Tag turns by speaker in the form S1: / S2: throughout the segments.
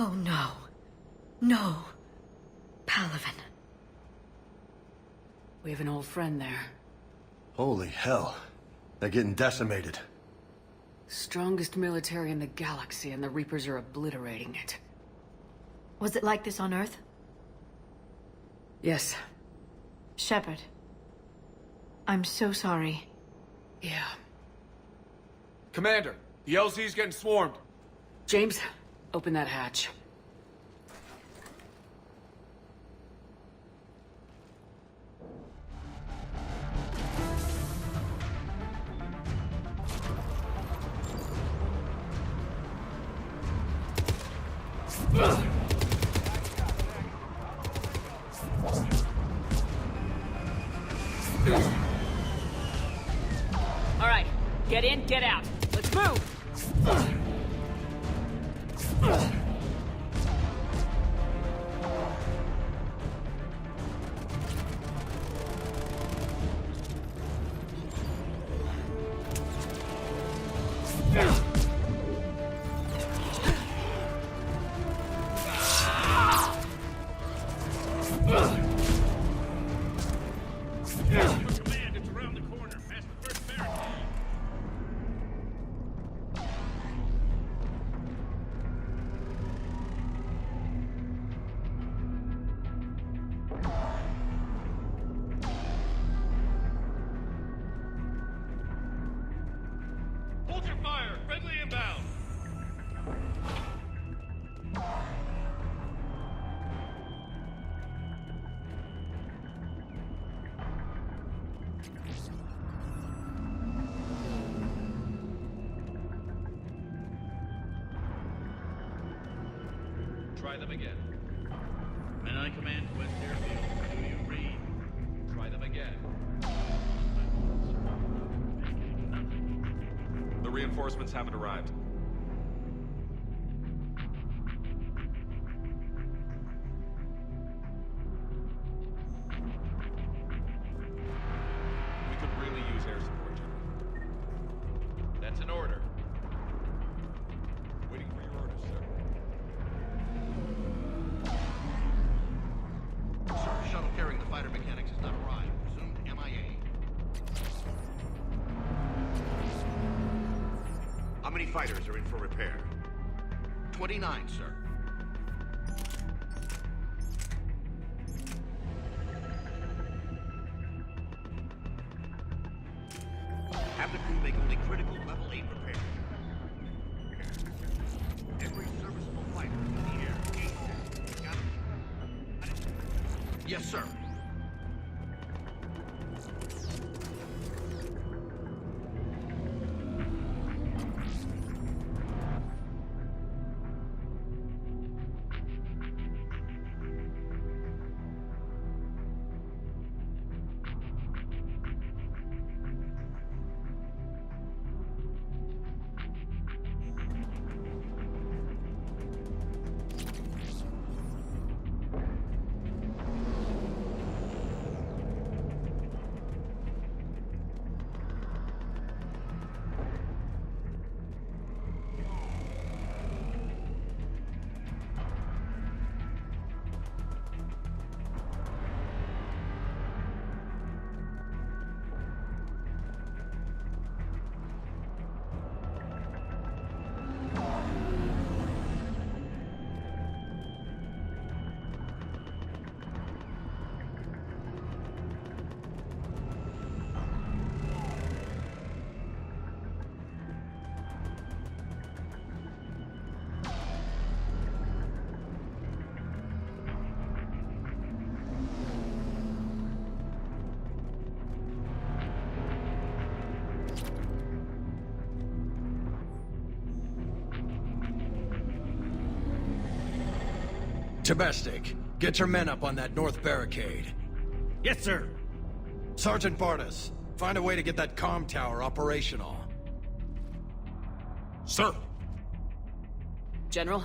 S1: Oh no. No. Palaven.
S2: We have an old friend there.
S3: Holy hell. They're getting decimated.
S2: Strongest military in the galaxy, and the Reapers are obliterating it.
S1: Was it like this on Earth?
S2: Yes.
S1: Shepard. I'm so sorry.
S2: Yeah.
S4: Commander, the LZ's getting swarmed.
S2: James, open that hatch. All right, get in, get out. Let's move!
S5: Command, it's around the corner. Past the first barricade. Hold your fire! Friendly inbound! Try them again. Men I command to West Airfield. Do you read? Try them again.
S6: The reinforcements haven't arrived. We could really use air support, General.
S5: That's an order.
S6: Waiting for your orders, sir.
S7: Sir, shuttle carrying the fighter mechanics has not arrived. Presumed MIA. How many fighters are in for repair? 29, sir. Have the crew make only critical level 8 repairs. Every serviceable fighter in the air. Got it? Yes, sir.
S8: Domestic, get your men up on that north barricade.
S5: Yes, sir.
S8: Sergeant Bartis, find a way to get that comm tower operational.
S5: Sir.
S2: General?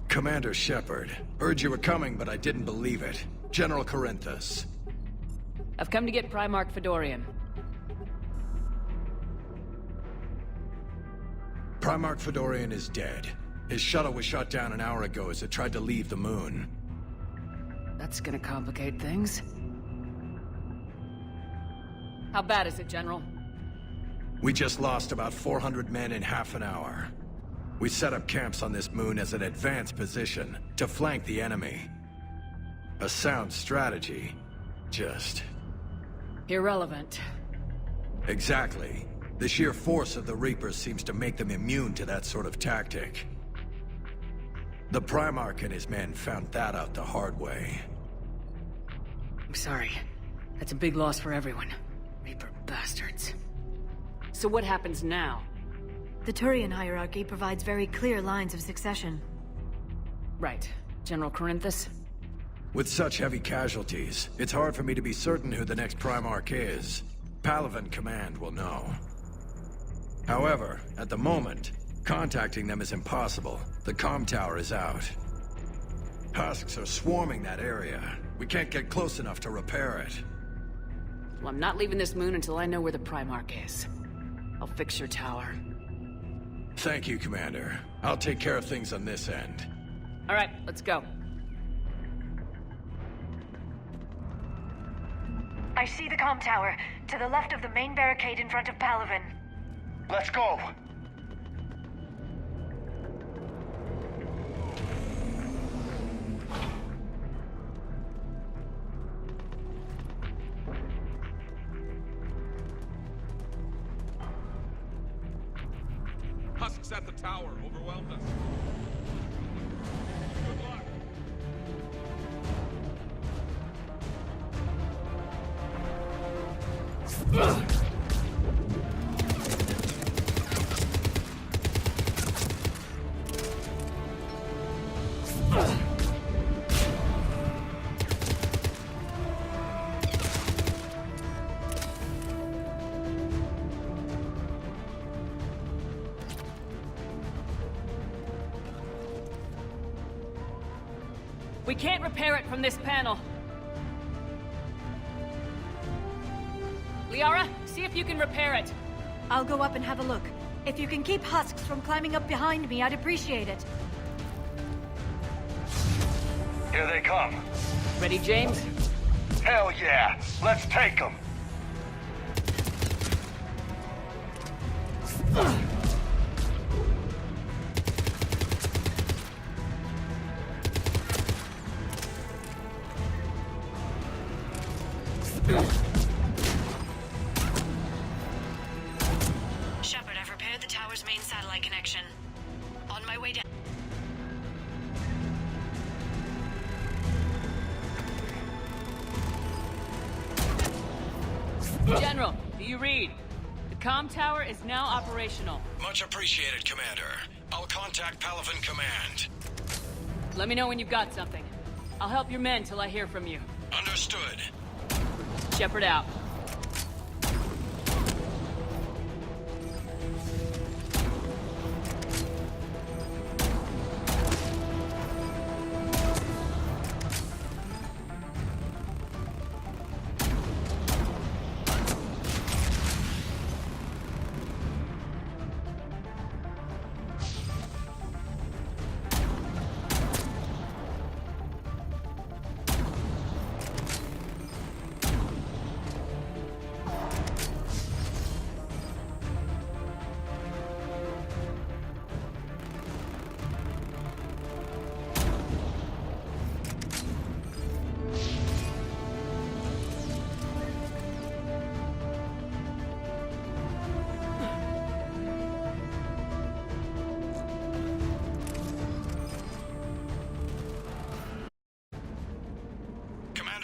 S8: Commander Shepard, heard you were coming, but I didn't believe it. General Corinthus.
S2: I've come to get Primarch Fedorian.
S8: Primarch Fedorian is dead. His shuttle was shot down an hour ago as it tried to leave the moon.
S2: That's gonna complicate things. How bad is it, General?
S8: We just lost about 400 men in half an hour. We set up camps on this moon as an advanced position to flank the enemy. A sound strategy. Just...
S2: Irrelevant.
S8: exactly. The sheer force of the Reapers seems to make them immune to that sort of tactic. The Primarch and his men found that out the hard way.
S2: I'm sorry. That's a big loss for everyone. Reaper bastards. So what happens now?
S1: The Turian hierarchy provides very clear lines of succession.
S2: Right. General Corinthus?
S8: With such heavy casualties, it's hard for me to be certain who the next Primarch is. Palaven Command will know. However, at the moment, contacting them is impossible. The comm tower is out. Husks are swarming that area. We can't get close enough to repair it.
S2: Well, I'm not leaving this moon until I know where the Primarch is. I'll fix your tower.
S8: Thank you, Commander. I'll take care of things on this end.
S2: All right, let's go.
S1: I see the comm tower, to the left of the main barricade in front of Palaven.
S3: Let's go!
S6: Husks at the tower overwhelmed us. Good luck.
S2: We can't repair it from this panel. Liara, see if you can repair it.
S1: I'll go up and have a look. If you can keep husks from climbing up behind me, I'd appreciate it.
S3: Here they come.
S2: Ready, James?
S3: Hell yeah! Let's take them!
S1: Shepard, I've repaired the tower's main satellite connection. On my way down.
S2: General, do you read? The comm tower is now operational.
S8: Much appreciated, Commander. I'll contact Palaven Command.
S2: Let me know when you've got something. I'll help your men till I hear from you.
S8: Understood.
S2: Shepard out.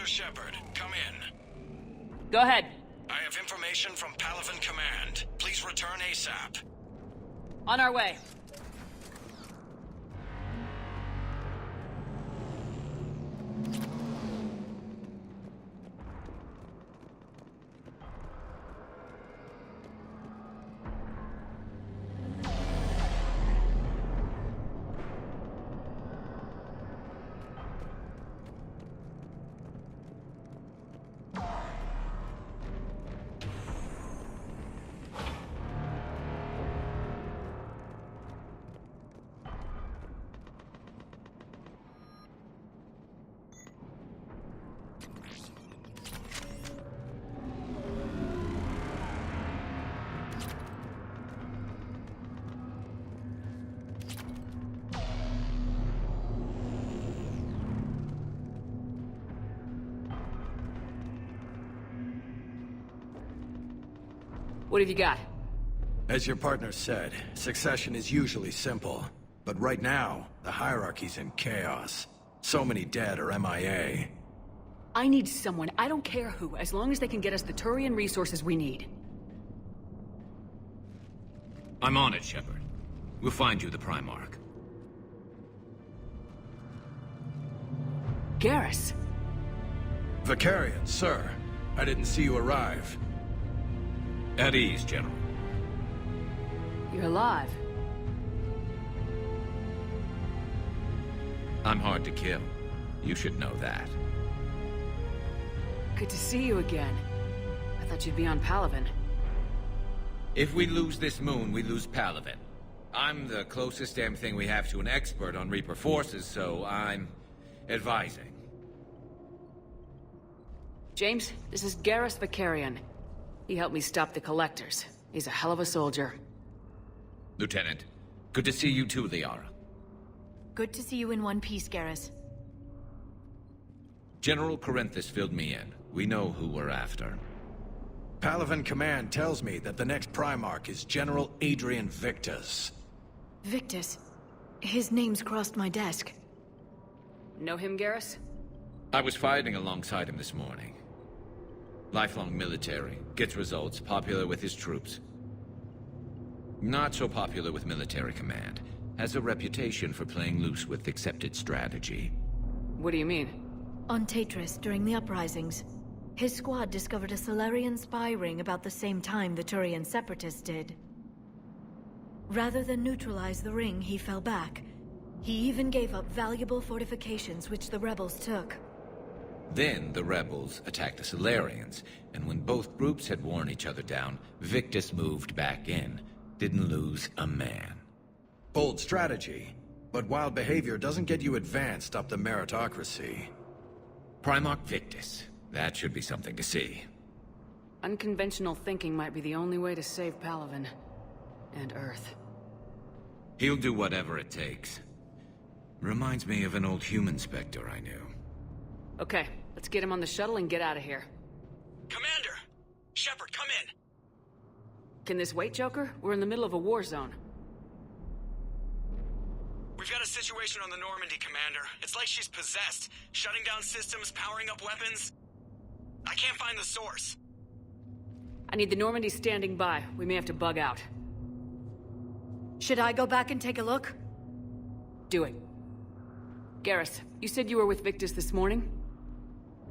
S8: Shepard, come in.
S2: Go ahead.
S8: I have information from Palaven Command. Please return ASAP.
S2: On our way. What have you got?
S8: As your partner said, succession is usually simple. But right now, the hierarchy's in chaos. So many dead or MIA.
S2: I need someone, I don't care who, as long as they can get us the Turian resources we need.
S9: I'm on it, Shepard. We'll find you the Primarch.
S2: Garrus.
S8: Vicarian, sir. I didn't see you arrive.
S9: At ease, General.
S2: You're alive.
S9: I'm hard to kill. You should know that.
S2: Good to see you again. I thought you'd be on Palaven.
S9: If we lose this moon, we lose Palaven. I'm the closest damn thing we have to an expert on Reaper forces, so I'm advising.
S2: James, this is Garrus Vicarian. He helped me stop the Collectors. He's a hell of a soldier.
S9: Lieutenant, good to see you too, Liara.
S1: Good to see you in one piece, Garrus.
S9: General Corinthus filled me in. We know who we're after.
S8: Palaven Command tells me that the next Primarch is General Adrian Victus.
S1: Victus. His name's crossed my desk.
S2: Know him, Garrus?
S9: I was fighting alongside him this morning. Lifelong military, gets results, popular with his troops. Not so popular with military command. Has a reputation for playing loose with accepted strategy.
S2: What do you mean?
S1: On Tatris, during the uprisings, his squad discovered a Solarian spy ring about the same time the Turian Separatists did. Rather than neutralize the ring, he fell back. He even gave up valuable fortifications which the rebels took.
S9: Then the rebels attacked the Solarians, and when both groups had worn each other down, Victus moved back in. Didn't lose a man.
S8: Bold strategy, but wild behavior doesn't get you advanced up the meritocracy.
S9: Primarch Victus. That should be something to see.
S2: Unconventional thinking might be the only way to save Palaven. And Earth.
S9: He'll do whatever it takes. Reminds me of an old human Spectre I knew.
S2: Okay, let's get him on the shuttle and get out of here.
S10: Commander! Shepard, come in!
S2: Can this wait, Joker? We're in the middle of a war zone.
S10: We've got a situation on the Normandy, Commander. It's like she's possessed. Shutting down systems, powering up weapons. I can't find the source.
S2: I need the Normandy standing by. We may have to bug out.
S1: Should I go back and take a look?
S2: Do it. Garrus, you said you were with Victus this morning?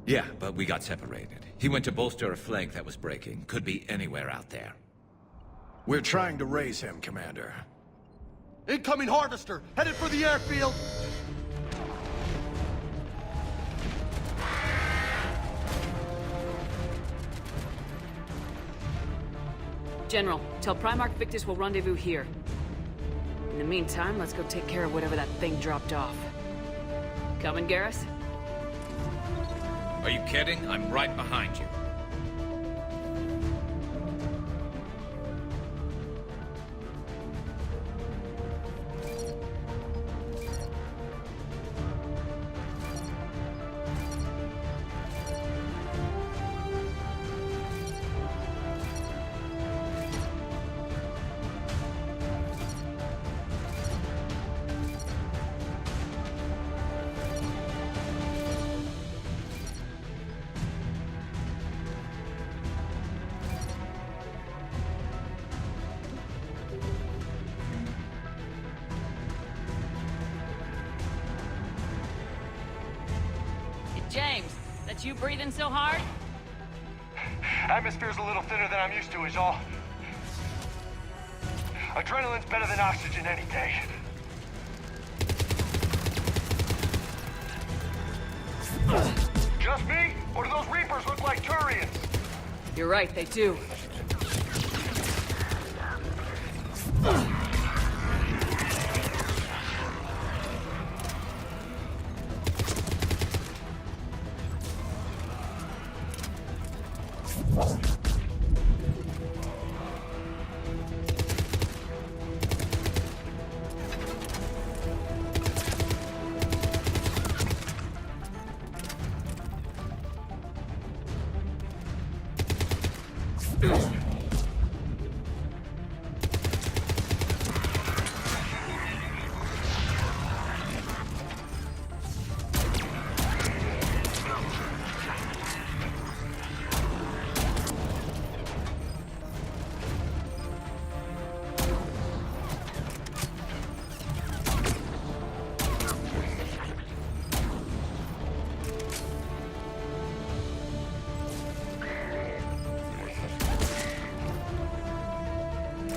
S9: Yeah, but we got separated. He went to bolster a flank that was breaking. Could be anywhere out there.
S8: We're trying to raise him, Commander.
S3: Incoming harvester, headed for the airfield.
S2: General, tell Primarch Victus we'll rendezvous here. In the meantime, let's go take care of whatever that thing dropped off. Coming, Garrus?
S9: Are you kidding? I'm right behind you.
S2: James, that you breathing so hard?
S11: Atmosphere's a little thinner than I'm used to is all. Adrenaline's better than oxygen any day. Just me? Or do those Reapers look like Turians?
S2: You're right, they do.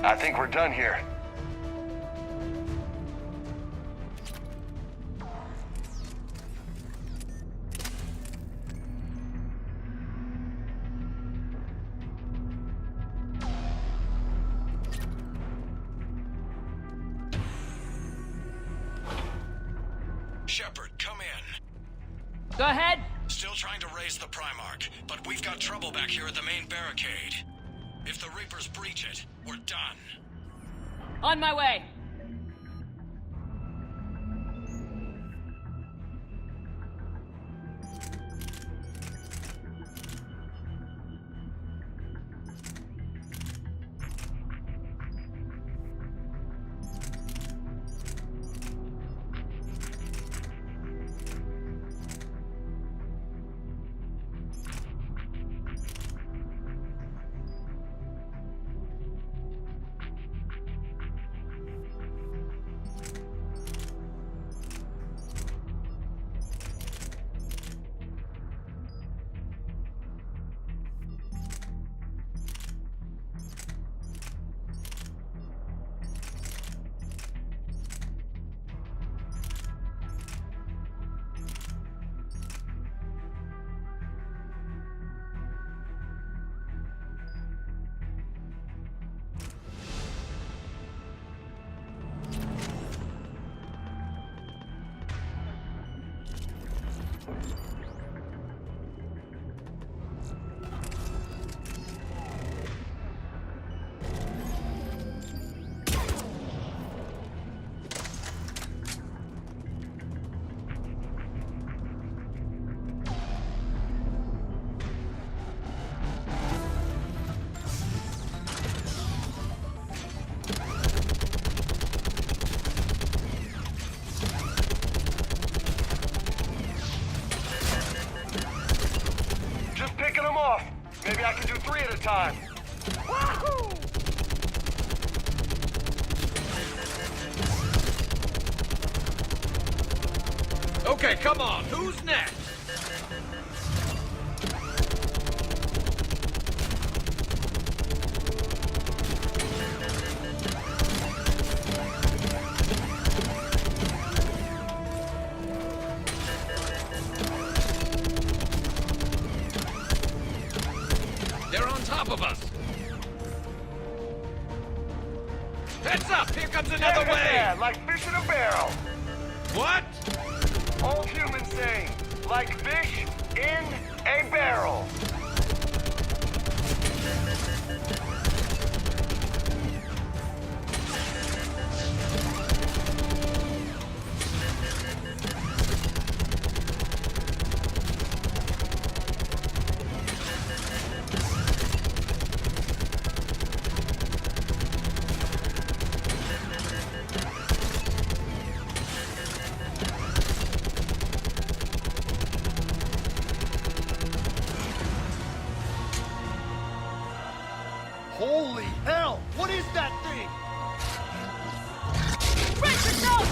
S11: I think we're done here.
S3: Shepard, come in.
S2: Go ahead.
S3: Still trying to raise the Primarch, but we've got trouble back here at the main barricade. If the Reapers breach it, we're done.
S2: On my way.
S11: Just picking them off. Maybe I can do 3 at a time. Wahoo!
S5: Okay, come on. Who's next? They're on top of us. Heads up! Here comes another
S11: Yeah,
S5: wave!
S11: like fish in a barrel.
S5: What?
S11: Old human saying, like fish in a barrel.
S3: Holy hell! What is that thing?
S2: Brace yourself!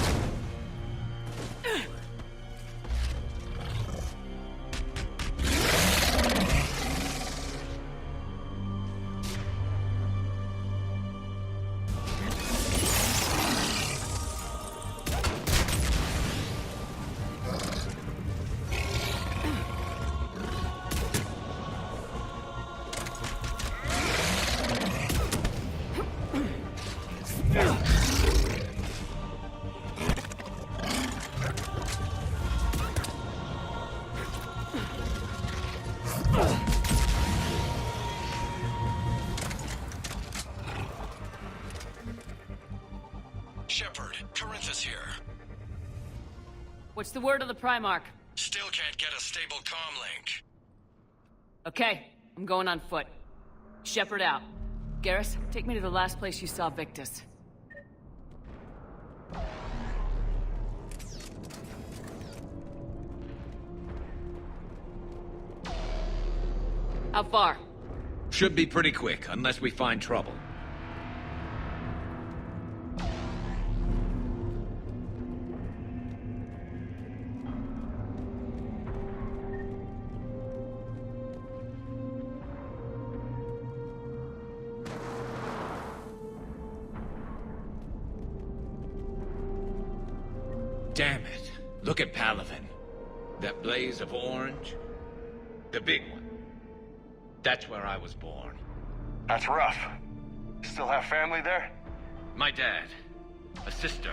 S3: Shepard, Corinthus here.
S2: What's the word of the Primarch?
S3: Still can't get a stable comm link.
S2: Okay, I'm going on foot. Shepard out. Garrus, take me to the last place you saw Victus. How far?
S9: Should be pretty quick, unless we find trouble. Damn it. Look at Palaven. That blaze of orange. The big one. That's where I was born.
S11: That's rough. Still have family there?
S9: My dad. A sister.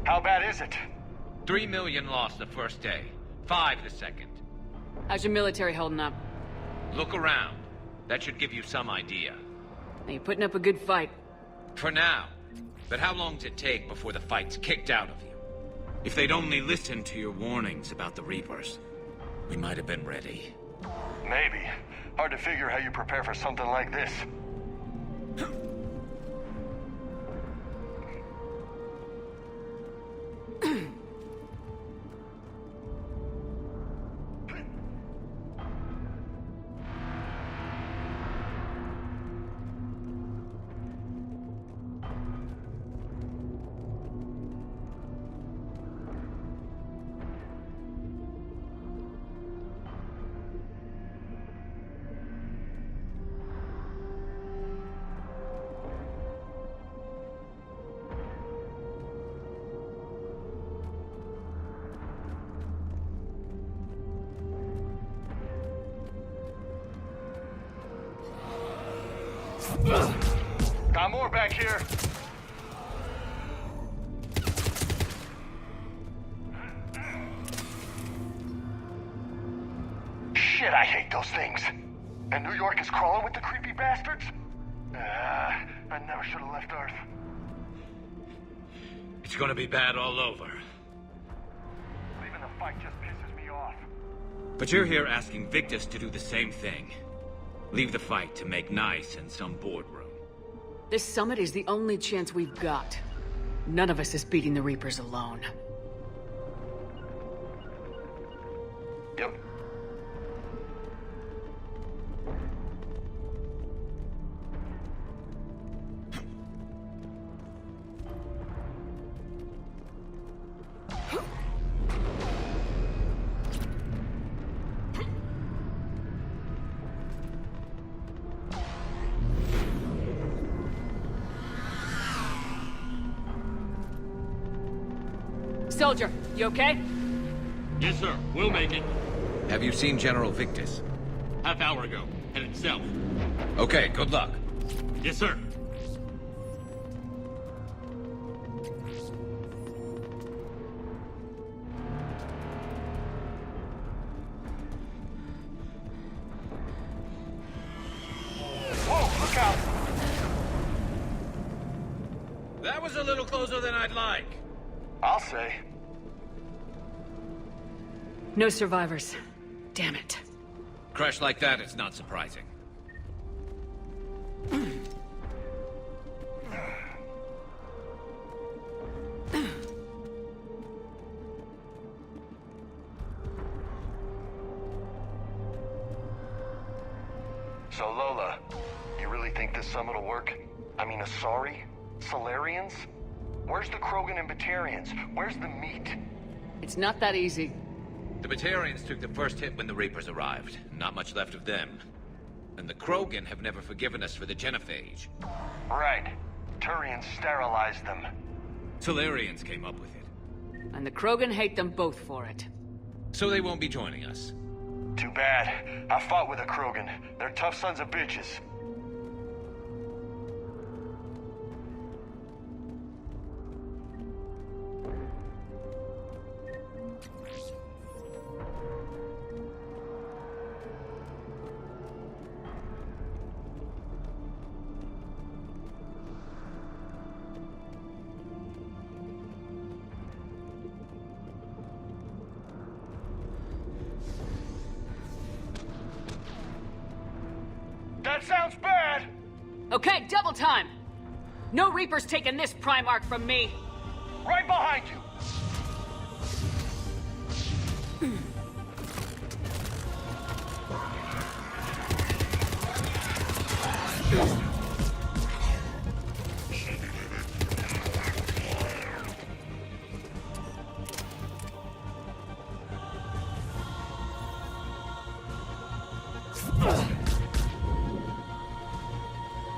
S11: How bad is it?
S9: 3 million lost the first day. 5 the second.
S2: How's your military holding up?
S9: Look around. That should give you some idea.
S2: Are you putting up a good fight?
S9: For now. But how long does it take before the fight's kicked out of you? If they'd only listened to your warnings about the Reapers, we might have been ready.
S11: Maybe. Hard to figure how you prepare for something like this. Got more back here. Shit, I hate those things. And New York is crawling with the creepy bastards? I never should have left Earth.
S9: It's gonna be bad all over.
S11: Leaving the fight just pisses me off.
S9: But you're here asking Victus to do the same thing. Leave the fight to make nice in some boardroom.
S2: This summit is the only chance we've got. None of us is beating the Reapers alone.
S11: Yep.
S2: Soldier, you okay?
S5: Yes, sir. We'll make it.
S9: Have you seen General Victus?
S5: Half hour ago. Headed south.
S9: Okay, good luck.
S5: Yes, sir.
S11: Whoa, look out!
S9: That was a little closer than I'd like.
S11: I'll say.
S2: No survivors. Damn it.
S9: Crash like that, it's not surprising.
S11: So Lola, you really think this summit will work? I mean, Asari? Solarians? Where's the Krogan and Batarians? Where's the meat?
S2: It's not that easy.
S9: The Batarians took the first hit when the Reapers arrived. Not much left of them. And the Krogan have never forgiven us for the Genophage.
S11: Right. Turians sterilized them.
S9: Solarians came up with it.
S2: And the Krogan hate them both for it.
S9: So they won't be joining us.
S11: Too bad. I fought with a Krogan. They're tough sons of bitches. That sounds bad!
S2: Okay, double time! No Reapers taking this Primarch from me!
S11: Right behind you!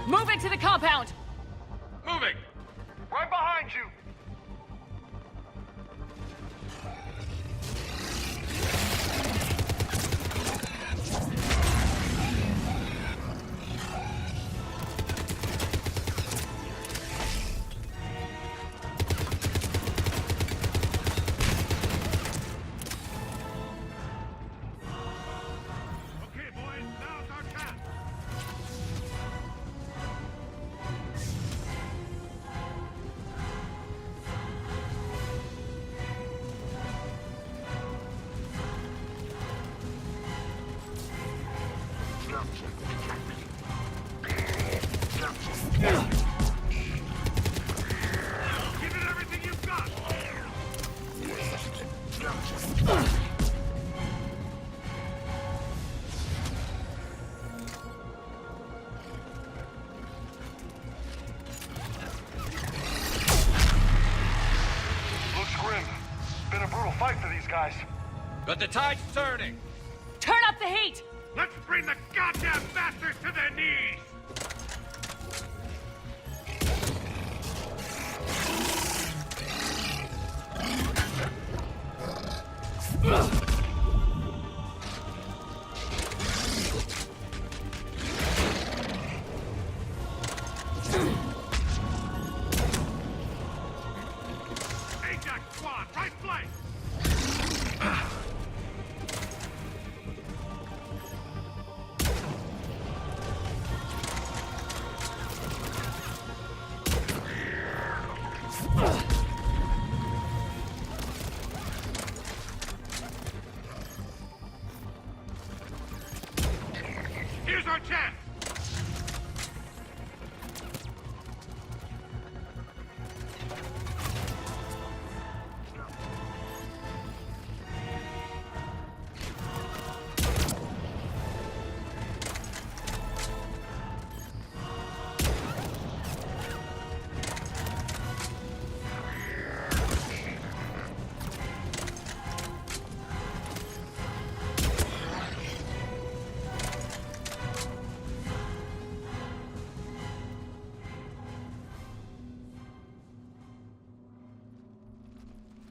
S2: Move into the compound!
S9: Moving!
S11: Right behind you!
S7: Give it everything you've got!
S11: Looks grim. Been a brutal fight for these guys.
S9: But the tide's turning!
S2: Turn up the heat!
S7: Let's bring the goddamn bastards to their knees! Ajax squad, right flank! Here's our chance!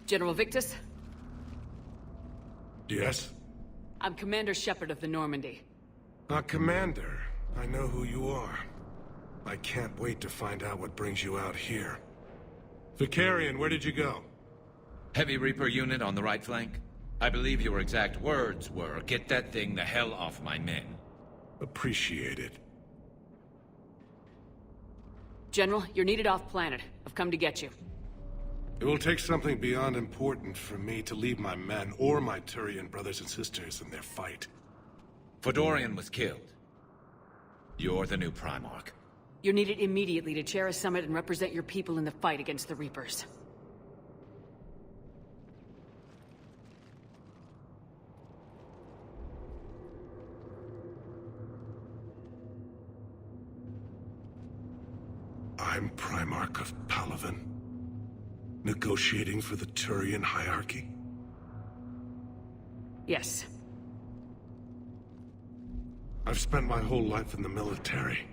S2: General Victus,
S4: Yes?
S2: I'm Commander Shepard of the Normandy.
S4: Commander. I know who you are. I can't wait to find out what brings you out here. Vicarian, where did you go?
S9: Heavy Reaper unit on the right flank. I believe your exact words were, "Get that thing the hell off my men."
S4: Appreciate it.
S2: General, you're needed off-planet. I've come to get you.
S4: It will take something beyond important for me to leave my men or my Turian brothers and sisters in their fight.
S9: Fedorian was killed. You're the new Primarch.
S2: You're needed immediately to chair a summit and represent your people in the fight against the Reapers.
S4: I'm Primarch of Palaven. Negotiating for the Turian hierarchy?
S2: Yes.
S4: I've spent my whole life in the military.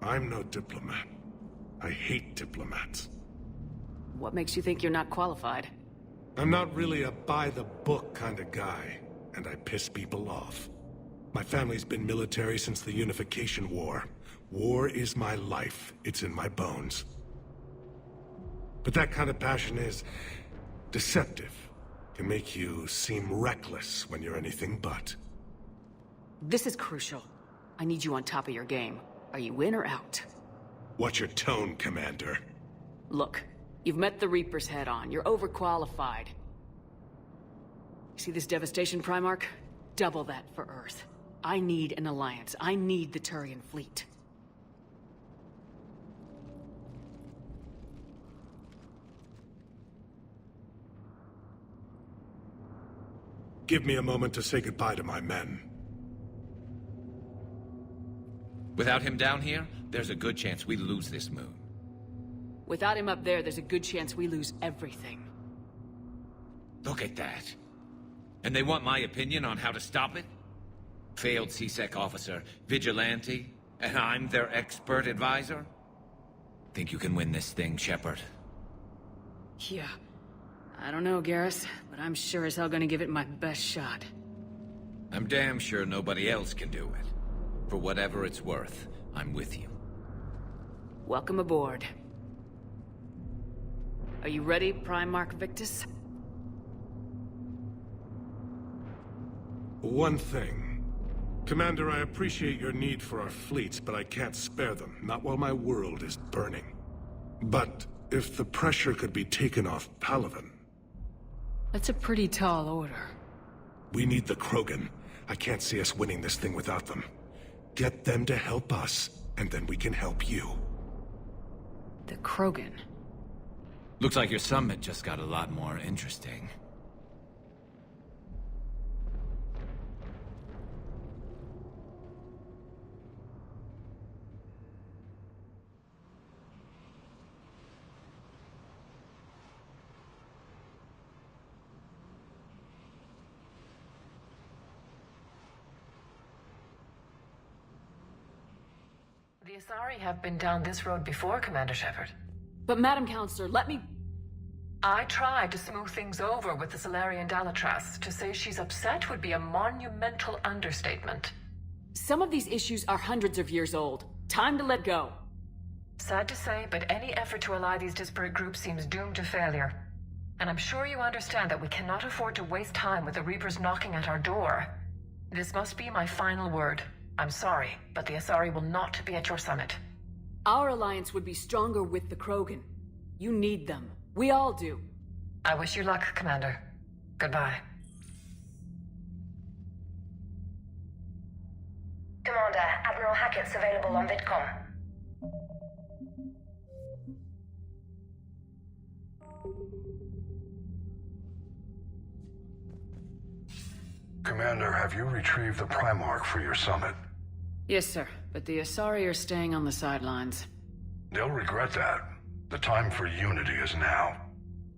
S4: I'm no diplomat. I hate diplomats.
S2: What makes you think you're not qualified?
S4: I'm not really a by-the-book kind of guy, and I piss people off. My family's been military since the Unification War. War is my life. It's in my bones. But that kind of passion is deceptive. Can make you seem reckless when you're anything but.
S2: This is crucial. I need you on top of your game. Are you in or out?
S4: Watch your tone, Commander.
S2: Look, you've met the Reapers head-on. You're overqualified. See this devastation, Primarch? Double that for Earth. I need an alliance. I need the Turian fleet.
S4: Give me a moment to say goodbye to my men.
S9: Without him down here, there's a good chance we lose this moon.
S2: Without him up there's a good chance we lose everything.
S9: Look at that. And they want my opinion on how to stop it? Failed CSEC officer, vigilante, and I'm their expert advisor? Think you can win this thing, Shepard?
S2: Yeah. I don't know, Garrus, but I'm sure as hell gonna give it my best shot.
S9: I'm damn sure nobody else can do it. For whatever it's worth, I'm with you.
S2: Welcome aboard. Are you ready, Primarch Victus?
S4: One thing. Commander, I appreciate your need for our fleets, but I can't spare them. Not while my world is burning. But if the pressure could be taken off Palaven...
S2: That's a pretty tall order.
S4: We need the Krogan. I can't see us winning this thing without them. Get them to help us, and then we can help you.
S2: The Krogan.
S9: Looks like your summit just got a lot more interesting.
S12: The Asari have been down this road before, Commander Shepard.
S2: But Madam Counselor, let me...
S12: I tried to smooth things over with the Salarian Dalatras. To say she's upset would be a monumental understatement.
S2: Some of these issues are hundreds of years old. Time to let go.
S12: Sad to say, but any effort to ally these disparate groups seems doomed to failure. And I'm sure you understand that we cannot afford to waste time with the Reapers knocking at our door. This must be my final word. I'm sorry, but the Asari will not be at your summit.
S2: Our alliance would be stronger with the Krogan. You need them. We all do.
S12: I wish you luck, Commander. Goodbye.
S13: Commander, Admiral Hackett's available on VidCom.
S14: Commander, have you retrieved the Primarch for your summit?
S2: Yes, sir. But the Asari are staying on the sidelines.
S14: They'll regret that. The time for unity is now.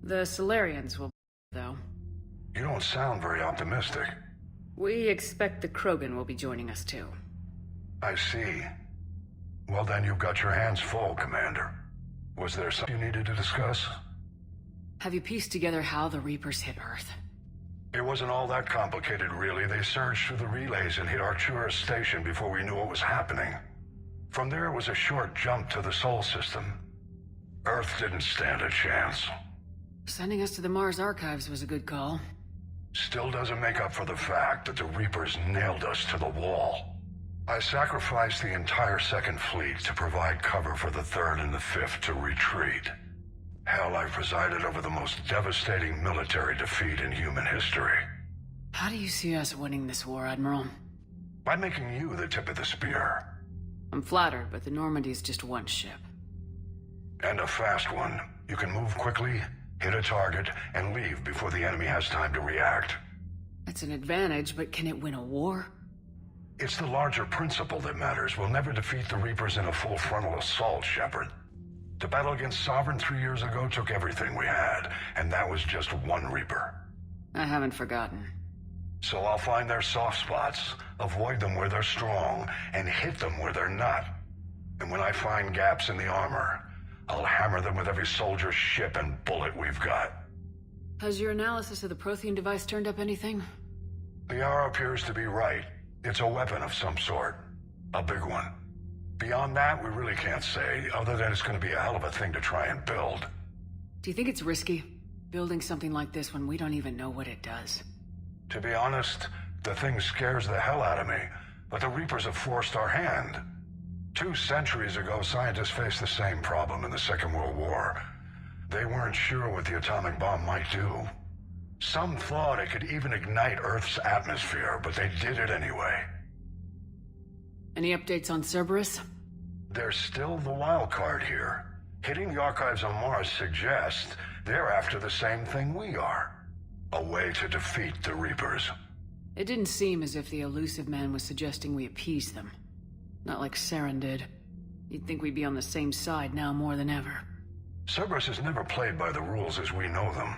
S2: The Solarians will, though.
S14: You don't sound very optimistic.
S2: We expect the Krogan will be joining us, too.
S14: I see. Well, then you've got your hands full, Commander. Was there something you needed to discuss?
S2: Have you pieced together how the Reapers hit Earth?
S14: It wasn't all that complicated, really. They surged through the relays and hit Artura's station before we knew what was happening. From there, it was a short jump to the Sol system. Earth didn't stand a chance.
S2: Sending us to the Mars Archives was a good call.
S14: Still doesn't make up for the fact that the Reapers nailed us to the wall. I sacrificed the entire Second Fleet to provide cover for the Third and the Fifth to retreat. Hell, I've presided over the most devastating military defeat in human history.
S2: How do you see us winning this war, Admiral?
S14: By making you the tip of the spear.
S2: I'm flattered, but the Normandy's just one ship.
S14: And a fast one. You can move quickly, hit a target, and leave before the enemy has time to react.
S2: That's an advantage, but can it win a war?
S14: It's the larger principle that matters. We'll never defeat the Reapers in a full frontal assault, Shepard. The battle against Sovereign 3 years ago took everything we had, and that was just one Reaper.
S2: I haven't forgotten.
S14: So I'll find their soft spots, avoid them where they're strong, and hit them where they're not. And when I find gaps in the armor, I'll hammer them with every soldier, ship, and bullet we've got.
S2: Has your analysis of the Prothean device turned up anything?
S14: The R appears to be right. It's a weapon of some sort. A big one. Beyond that, we really can't say, other than it's going to be a hell of a thing to try and build.
S2: Do you think it's risky, building something like this when we don't even know what it does?
S14: To be honest, the thing scares the hell out of me, but the Reapers have forced our hand. 2 centuries ago, scientists faced the same problem in the Second World War. They weren't sure what the atomic bomb might do. Some thought it could even ignite Earth's atmosphere, but they did it anyway.
S2: Any updates on Cerberus?
S14: They're still the wild card here. Hitting the archives on Mars suggests they're after the same thing we are. A way to defeat the Reapers.
S2: It didn't seem as if the elusive man was suggesting we appease them. Not like Saren did. You'd think we'd be on the same side now more than ever.
S14: Cerberus has never played by the rules as we know them.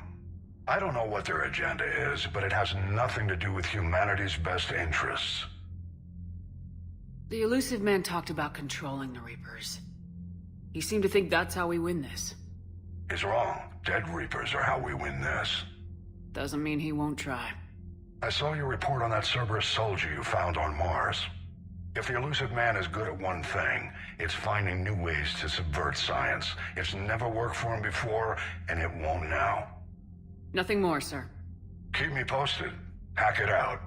S14: I don't know what their agenda is, but it has nothing to do with humanity's best interests.
S2: The elusive man talked about controlling the Reapers. He seemed to think that's how we win this.
S14: He's wrong. Dead Reapers are how we win this.
S2: Doesn't mean he won't try.
S14: I saw your report on that Cerberus soldier you found on Mars. If the elusive man is good at one thing, it's finding new ways to subvert science. It's never worked for him before, and it won't now.
S2: Nothing more, sir.
S14: Keep me posted. Hack it out.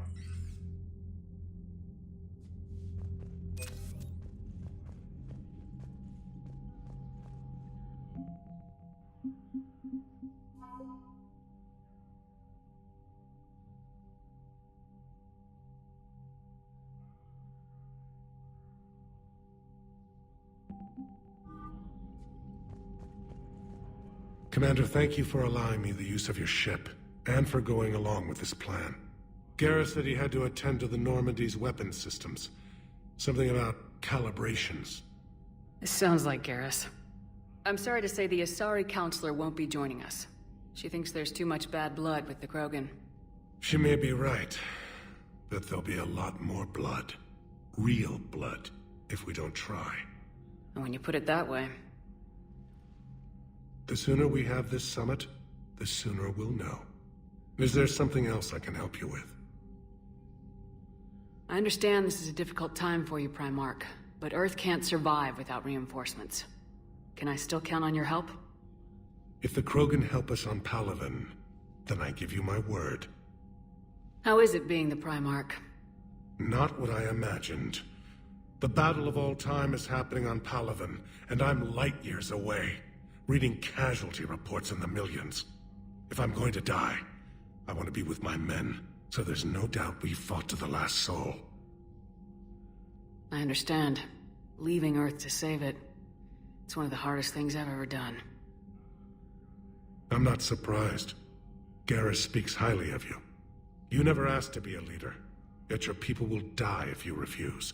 S4: Commander, thank you for allowing me the use of your ship, and for going along with this plan. Garrus said he had to attend to the Normandy's weapons systems. Something about calibrations.
S2: This sounds like Garrus. I'm sorry to say the Asari Counselor won't be joining us. She thinks there's too much bad blood with the Krogan.
S4: She may be right, but there'll be a lot more blood. Real blood, if we don't try.
S2: And when you put it that way...
S4: The sooner we have this summit, the sooner we'll know. Is there something else I can help you with?
S2: I understand this is a difficult time for you, Primarch, but Earth can't survive without reinforcements. Can I still count on your help?
S4: If the Krogan help us on Palaven, then I give you my word.
S2: How is it being the Primarch?
S4: Not what I imagined. The battle of all time is happening on Palaven, and I'm light years away, reading casualty reports in the millions. If I'm going to die, I want to be with my men, so there's no doubt we fought to the last soul.
S2: I understand. Leaving Earth to save it. It's one of the hardest things I've ever done.
S4: I'm not surprised. Garrus speaks highly of you. You never asked to be a leader, yet your people will die if you refuse.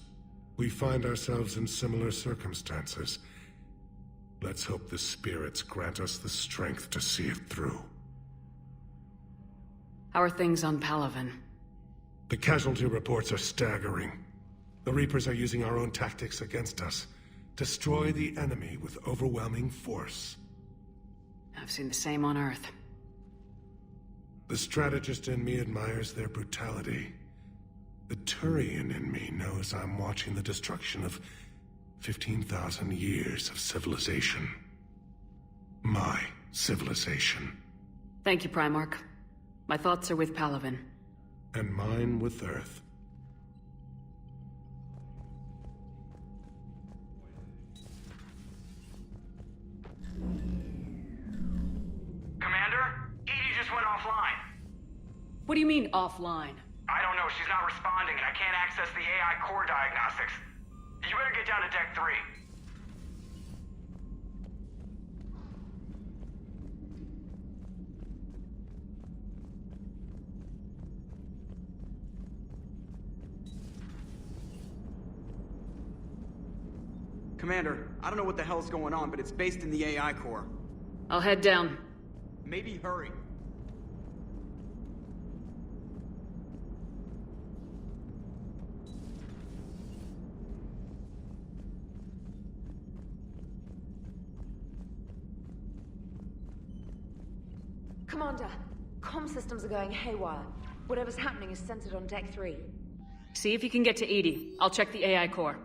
S4: We find ourselves in similar circumstances. Let's hope the spirits grant us the strength to see it through.
S2: How are things on Palaven?
S4: The casualty reports are staggering. The Reapers are using our own tactics against us. Destroy the enemy with overwhelming force.
S2: I've seen the same on Earth.
S4: The strategist in me admires their brutality. The Turian in me knows I'm watching the destruction of 15,000 years of civilization. My civilization.
S2: Thank you, Primarch. My thoughts are with Palaven.
S4: And mine with Earth.
S10: Commander? Edie just went offline.
S2: What do you mean, offline?
S10: I don't know, she's not responding and I can't access the AI core diagnostics. You better get down to Deck 3.
S15: Commander, I don't know what the hell's going on, but it's based in the AI core.
S2: I'll head down.
S15: Maybe hurry.
S16: Commander, comm systems are going haywire. Whatever's happening is centered on Deck 3.
S2: See if you can get to Edie. I'll check the AI core.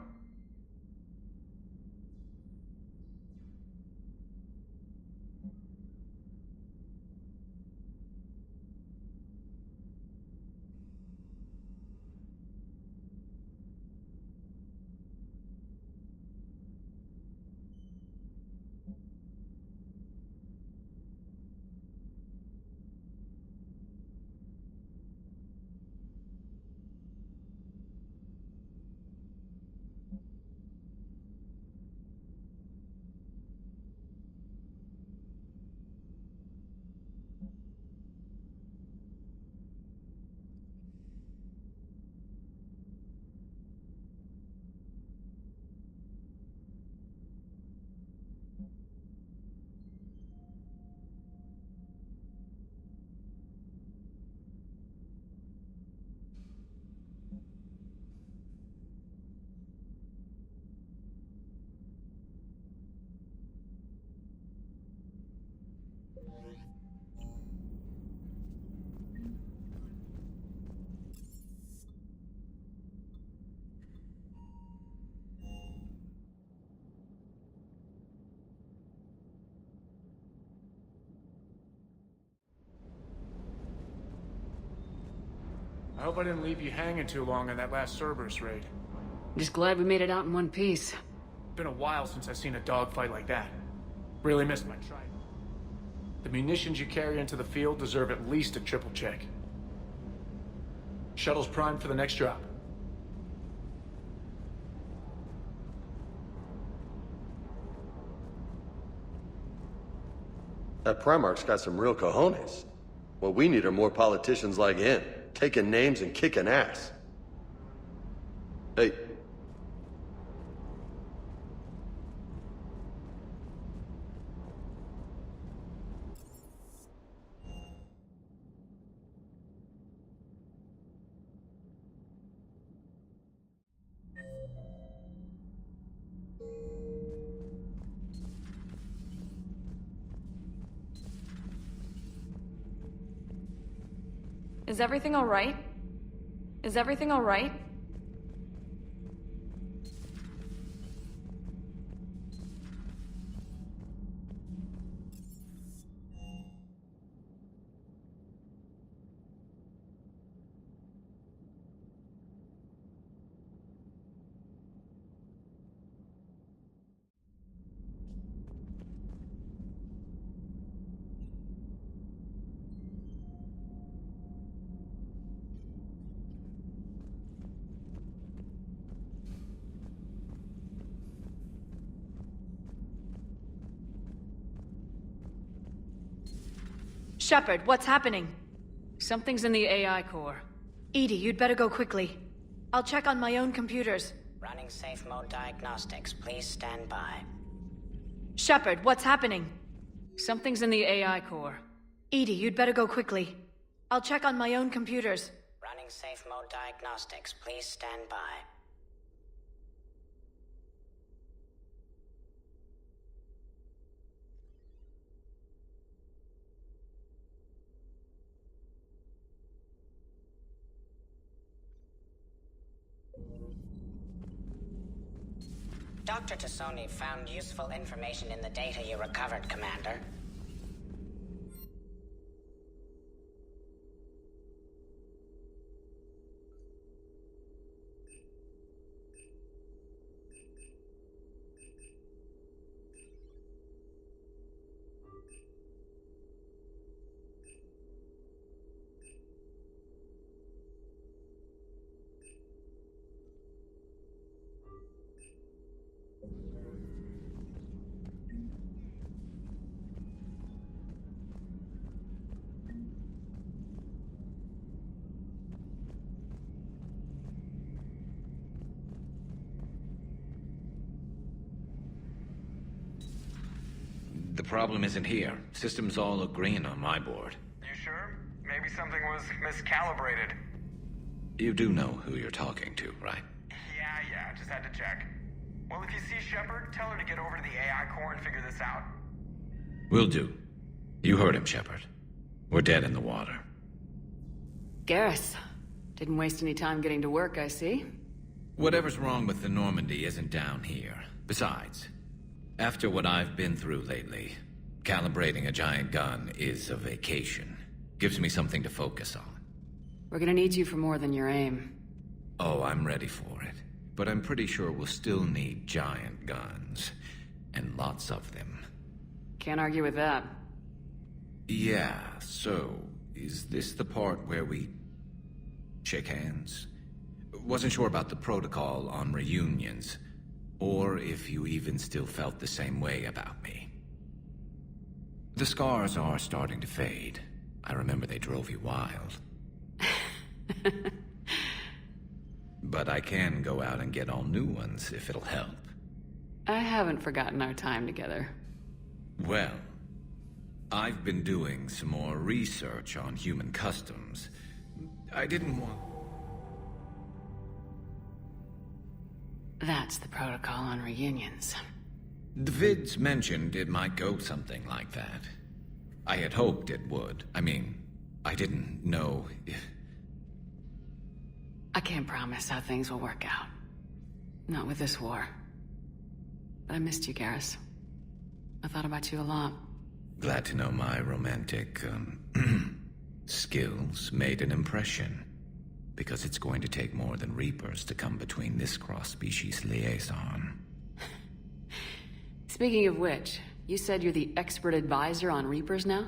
S17: I hope I didn't leave you hanging too long on that last Cerberus raid.
S2: I'm just glad we made it out in one piece.
S17: Been a while since I've seen a dogfight like that. Really missed my trident. The munitions you carry into the field deserve at least a triple check. Shuttle's primed for the next drop.
S18: That Primarch's got some real cojones. What we need are more politicians like him, taking names and kicking ass. Hey.
S19: Is everything all right? Is everything all right?
S1: Shepard, what's happening?
S2: Something's in the AI core.
S1: Edie, you'd better go quickly. I'll check on my own computers.
S20: Running safe mode diagnostics. Please stand by.
S1: Shepard, what's happening?
S2: Something's in the AI core.
S1: Edie, you'd better go quickly. I'll check on my own computers.
S20: Running safe mode diagnostics. Please stand by. Dr. Tassoni found useful information in the data you recovered, Commander.
S9: The problem isn't here. Systems all look green on my board.
S10: You sure? Maybe something was miscalibrated.
S9: You do know who you're talking to, right?
S10: Yeah, just had to check. Well, if you see Shepard, tell her to get over to the AI core and figure this out.
S9: Will do. You heard him, Shepard. We're dead in the water.
S2: Garrus. Didn't waste any time getting to work, I see.
S9: Whatever's wrong with the Normandy isn't down here. Besides, after what I've been through lately, calibrating a giant gun is a vacation. Gives me something to focus on.
S2: We're gonna need you for more than your aim.
S9: Oh, I'm ready for it. But I'm pretty sure we'll still need giant guns. And lots of them.
S2: Can't argue with that.
S9: Yeah, so, is this the part where we shake hands? Wasn't sure about the protocol on reunions, or if you even still felt the same way about me. The scars are starting to fade. I remember they drove you wild. But I can go out and get all new ones if it'll help.
S2: I haven't forgotten our time together.
S9: Well, I've been doing some more research on human customs. I didn't want...
S2: That's the protocol on reunions.
S9: The vids mentioned it might go something like that. I had hoped it would. I mean, I didn't know if...
S2: I can't promise how things will work out. Not with this war. But I missed you, Garrus. I thought about you a lot.
S9: Glad to know my romantic, skills made an impression. Because it's going to take more than Reapers to come between this cross-species liaison.
S2: Speaking of which, you said you're the expert advisor on Reapers now?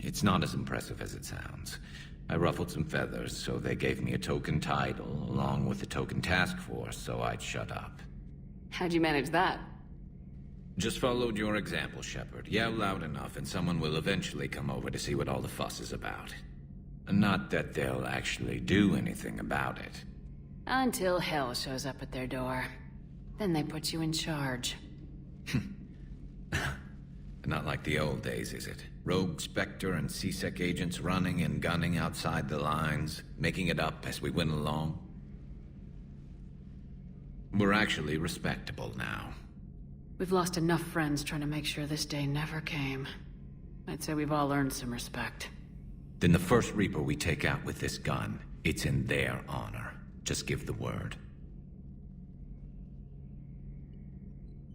S9: It's not as impressive as it sounds. I ruffled some feathers, so they gave me a token title, along with a token task force, so I'd shut up.
S2: How'd you manage that?
S9: Just followed your example, Shepard. Yell loud enough and someone will eventually come over to see what all the fuss is about. Not that they'll actually do anything about it.
S2: Until hell shows up at their door. Then they put you in charge.
S9: Not like the old days, is it? Rogue Spectre and C-Sec agents running and gunning outside the lines, making it up as we went along. We're actually respectable now.
S2: We've lost enough friends trying to make sure this day never came. I'd say we've all earned some respect.
S9: Then the first Reaper we take out with this gun, it's in their honor. Just give the word.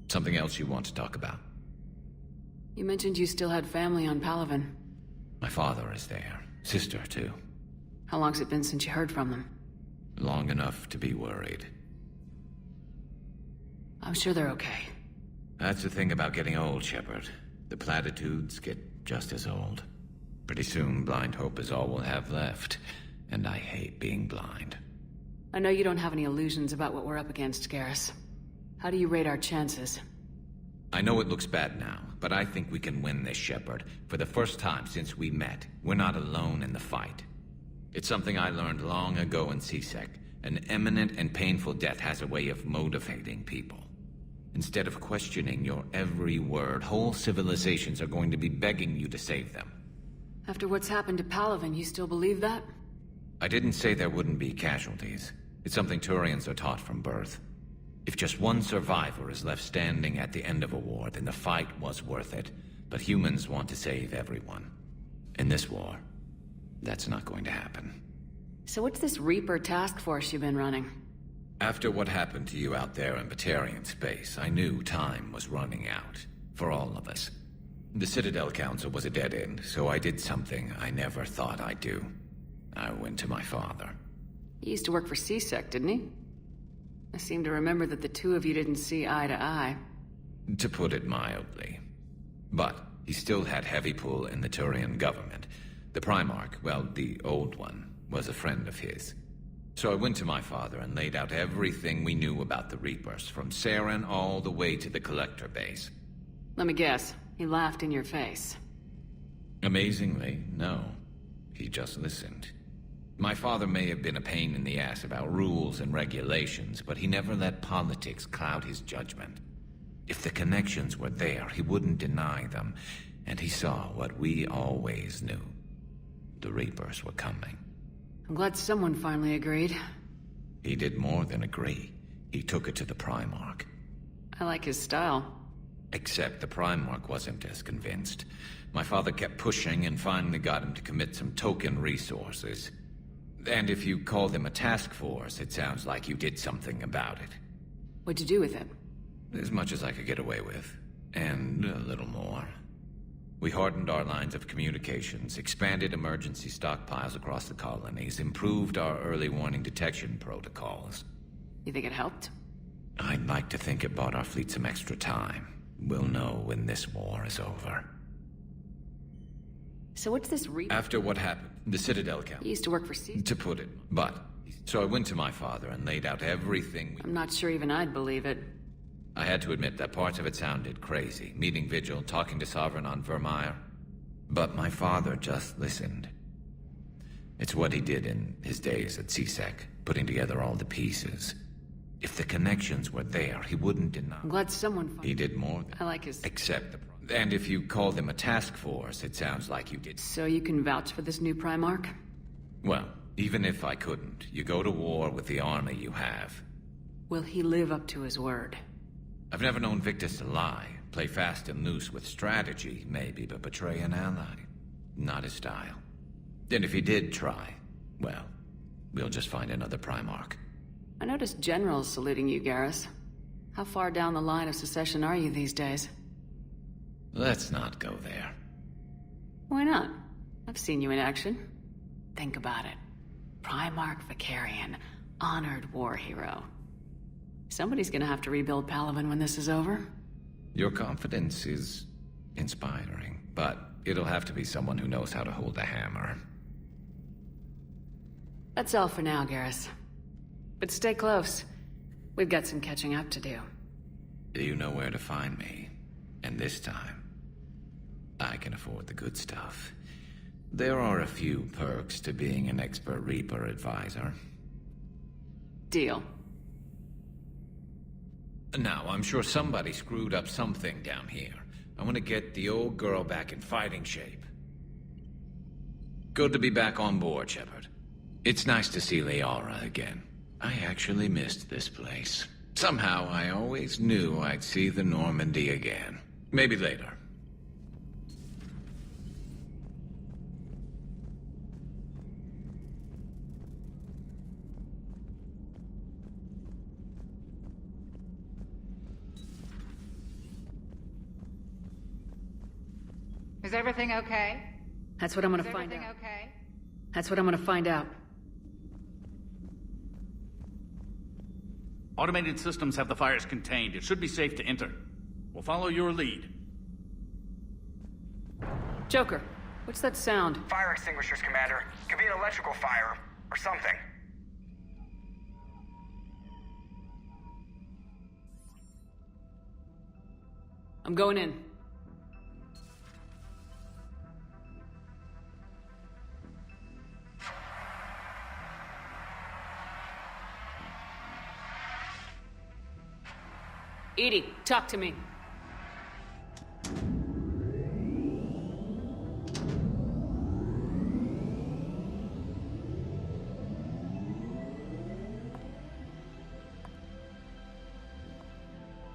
S9: Something else you want to talk about?
S2: You mentioned you still had family on Palaven.
S9: My father is there. Sister, too.
S2: How long's it been since you heard from them?
S9: Long enough to be worried.
S2: I'm sure they're okay.
S9: That's the thing about getting old, Shepard. The platitudes get just as old. Pretty soon, blind hope is all we'll have left. And I hate being blind.
S2: I know you don't have any illusions about what we're up against, Garrus. How do you rate our chances?
S9: I know it looks bad now, but I think we can win this, Shepard. For the first time since we met, we're not alone in the fight. It's something I learned long ago in C-Sec. An imminent and painful death has a way of motivating people. Instead of questioning your every word, whole civilizations are going to be begging you to save them.
S2: After what's happened to Palaven, you still believe that?
S9: I didn't say there wouldn't be casualties. It's something Turians are taught from birth. If just one survivor is left standing at the end of a war, then the fight was worth it. But humans want to save everyone. In this war, that's not going to happen.
S2: So what's this Reaper task force you've been running?
S9: After what happened to you out there in Batarian space, I knew time was running out. For all of us. The Citadel Council was a dead end, so I did something I never thought I'd do. I went to my father.
S2: He used to work for C-Sec, didn't he? I seem to remember that the two of you didn't see eye to eye.
S9: To put it mildly. But he still had heavy pull in the Turian government. The Primarch, well, the old one, was a friend of his. So I went to my father and laid out everything we knew about the Reapers, from Saren all the way to the Collector base.
S2: Let me guess. He laughed in your face.
S9: Amazingly, no. He just listened. My father may have been a pain in the ass about rules and regulations, but he never let politics cloud his judgment. If the connections were there, he wouldn't deny them, and he saw what we always knew. The Reapers were coming.
S2: I'm glad someone finally agreed.
S9: He did more than agree. He took it to the Primarch.
S2: I like his style.
S9: Except the Primarch wasn't as convinced. My father kept pushing and finally got him to commit some token resources. And if you call them a task force, it sounds like you did something about it.
S2: What'd you do with it?
S9: As much as I could get away with. And a little more. We hardened our lines of communications, expanded emergency stockpiles across the colonies, improved our early warning detection protocols.
S2: You think it helped?
S9: I'd like to think it bought our fleet some extra time. We'll know when this war is over.
S2: So what's this
S9: After what happened, the Citadel Council...
S2: He used to work for C...
S9: To put it, but... So I went to my father and laid out everything
S2: I'm not sure even I'd believe it.
S9: I had to admit that parts of it sounded crazy. Meeting Vigil, talking to Sovereign on Vermeer. But my father just listened. It's what he did in his days at C-Sec, putting together all the pieces. If the connections were there, he wouldn't deny.
S2: I'm glad someone...
S9: He did more than...
S2: I like his...
S9: Except the... And if you call them a task force, it sounds like you did...
S2: So you can vouch for this new Primarch?
S9: Well, even if I couldn't, you go to war with the army you have.
S2: Will he live up to his word?
S9: I've never known Victus to lie. Play fast and loose with strategy, maybe, but betray an ally. Not his style. And if he did try, well, we'll just find another Primarch.
S2: I noticed generals saluting you, Garrus. How far down the line of secession are you these days?
S9: Let's not go there.
S2: Why not? I've seen you in action. Think about it. Primarch Vicarian, honored war hero. Somebody's gonna have to rebuild Palaven when this is over.
S9: Your confidence is inspiring, but it'll have to be someone who knows how to hold a hammer.
S2: That's all for now, Garrus. But stay close. We've got some catching up to do.
S9: Do you know where to find me? And this time, I can afford the good stuff. There are a few perks to being an expert Reaper advisor.
S2: Deal.
S9: Now, I'm sure somebody screwed up something down here. I want to get the old girl back in fighting shape. Good to be back on board, Shepard. It's nice to see Liara again. I actually missed this place. Somehow, I always knew I'd see the Normandy again. Maybe later.
S21: Is everything okay?
S2: That's what I'm gonna find out.
S21: Is everything okay?
S2: That's what I'm gonna find out.
S5: Automated systems have the fires contained. It should be safe to enter. We'll follow your lead.
S2: Joker, what's that sound?
S10: Fire extinguishers, Commander. Could be an electrical fire, or something.
S2: I'm going in. EDI, talk to me.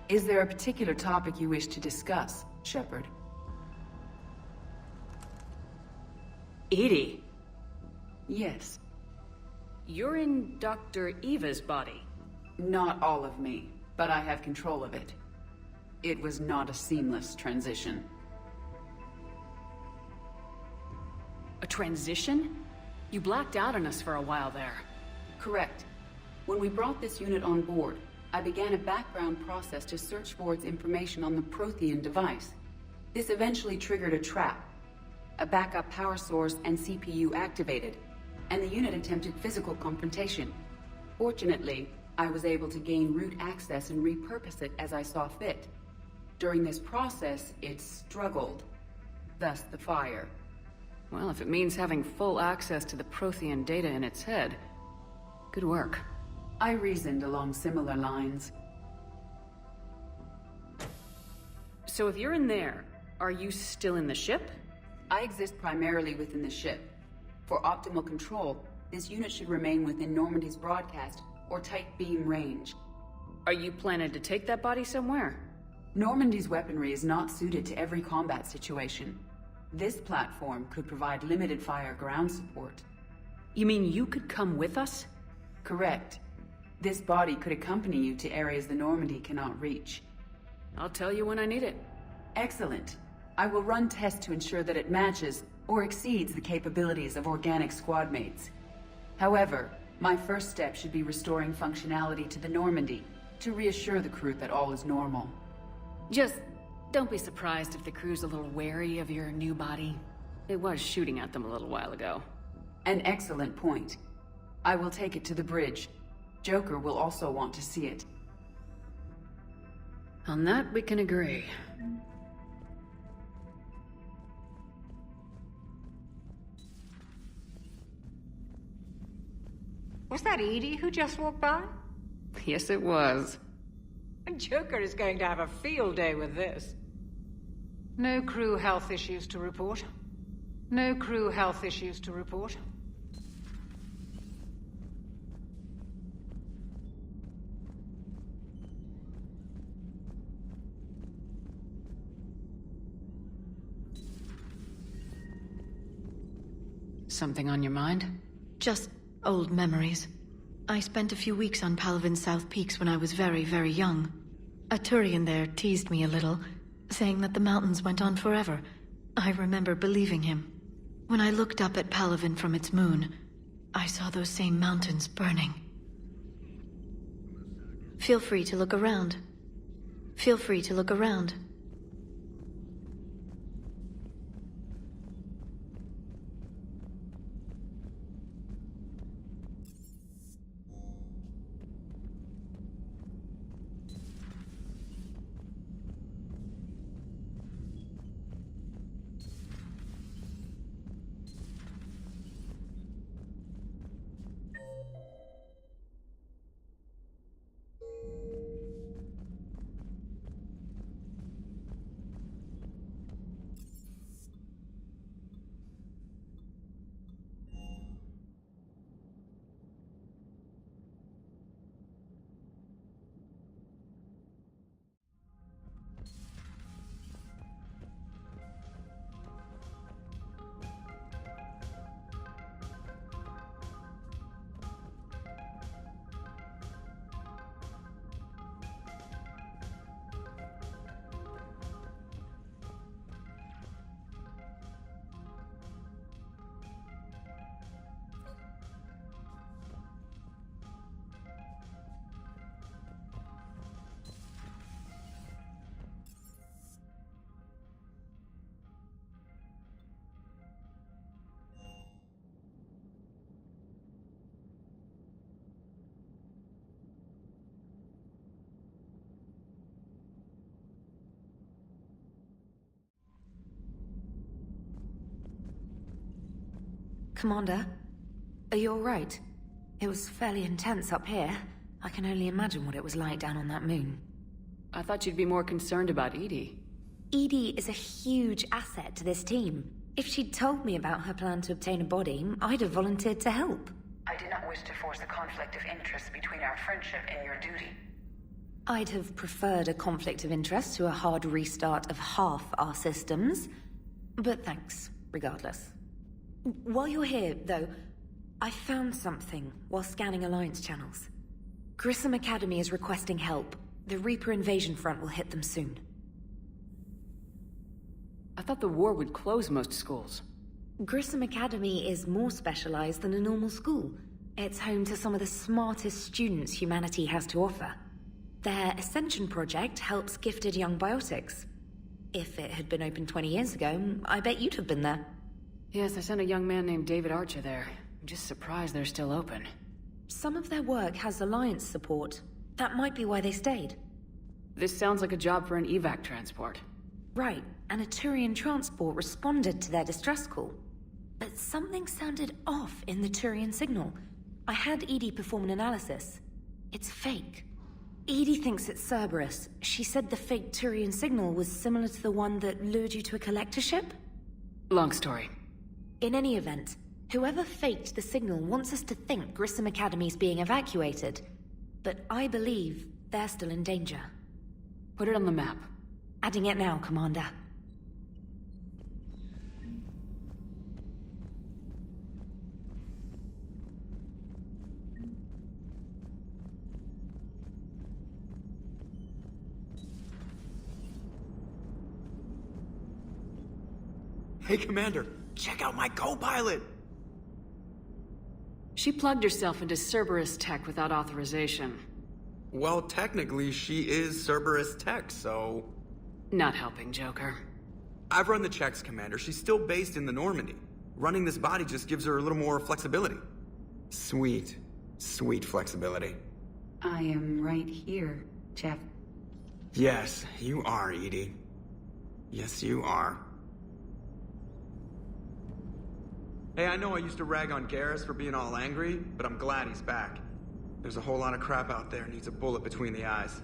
S22: Is there a particular topic you wish to discuss, Shepard?
S2: EDI?
S22: Yes.
S2: You're in Dr. Eva's body.
S22: Not all of me, but I have control of it. It was not a seamless transition.
S2: A transition? You blacked out on us for a while there.
S22: Correct. When we brought this unit on board, I began a background process to search for its information on the Prothean device. This eventually triggered a trap. A backup power source and CPU activated, and the unit attempted physical confrontation. Fortunately, I was able to gain root access and repurpose it as I saw fit. During this process, it struggled. Thus the fire.
S2: Well, if it means having full access to the Prothean data in its head, good work.
S22: I reasoned along similar lines.
S2: So if you're in there, are you still in the ship?
S22: I exist primarily within the ship. For optimal control, this unit should remain within Normandy's broadcast or tight beam range.
S2: Are you planning to take that body somewhere?
S22: Normandy's weaponry is not suited to every combat situation. This platform could provide limited fire ground support.
S2: You mean you could come with us?
S22: Correct. This body could accompany you to areas the Normandy cannot reach.
S2: I'll tell you when I need it.
S22: Excellent. I will run tests to ensure that it matches or exceeds the capabilities of organic squad mates. However, my first step should be restoring functionality to the Normandy to reassure the crew that all is normal.
S2: Just don't be surprised if the crew's a little wary of your new body. It was shooting at them a little while ago.
S22: An excellent point. I will take it to the bridge. Joker will also want to see it.
S2: On that, we can agree.
S21: Was that Edie who just walked by?
S2: Yes, it was.
S21: Joker is going to have a field day with this. No crew health issues to report. No crew health issues to report.
S2: Something on your mind?
S1: Just old memories. I spent a few weeks on Palaven's South Peaks when I was very, very young. A Turian there teased me a little, saying that the mountains went on forever. I remember believing him. When I looked up at Palaven from its moon, I saw those same mountains burning. Feel free to look around. Feel free to look around.
S6: Commander, are you alright? It was fairly intense up here. I can only imagine what it was like down on that moon.
S2: I thought you'd be more concerned about Edie.
S6: Edie is a huge asset to this team. If she'd told me about her plan to obtain a body, I'd have volunteered to help.
S12: I do not wish to force a conflict of interest between our friendship and your duty.
S6: I'd have preferred a conflict of interest to a hard restart of half our systems. But thanks, regardless. While you're here, though, I found something while scanning Alliance channels. Grissom Academy is requesting help. The Reaper invasion front will hit them soon.
S2: I thought the war would close most schools.
S6: Grissom Academy is more specialized than a normal school. It's home to some of the smartest students humanity has to offer. Their Ascension project helps gifted young biotics. If it had been open 20 years ago, I bet you'd have been there.
S2: Yes, I sent a young man named David Archer there. I'm just surprised they're still open.
S6: Some of their work has Alliance support. That might be why they stayed.
S2: This sounds like a job for an evac transport.
S6: Right, and a Turian transport responded to their distress call. But something sounded off in the Turian signal. I had Edie perform an analysis. It's fake. Edie thinks it's Cerberus. She said the fake Turian signal was similar to the one that lured you to a collector ship?
S2: Long story.
S6: In any event, whoever faked the signal wants us to think Grissom Academy's being evacuated. But I believe they're still in danger.
S2: Put it on the map.
S6: Adding it now, Commander.
S15: Hey, Commander, check out my co-pilot!
S2: She plugged herself into Cerberus tech without authorization.
S15: Well, technically, she is Cerberus tech, so...
S2: Not helping, Joker.
S15: I've run the checks, Commander. She's still based in the Normandy. Running this body just gives her a little more flexibility. Sweet, sweet flexibility.
S22: I am right here, Jeff.
S15: Yes, you are, Edie. Yes, you are. Hey, I know I used to rag on Garrus for being all angry, but I'm glad he's back. There's a whole lot of crap out there needs a bullet between the eyes.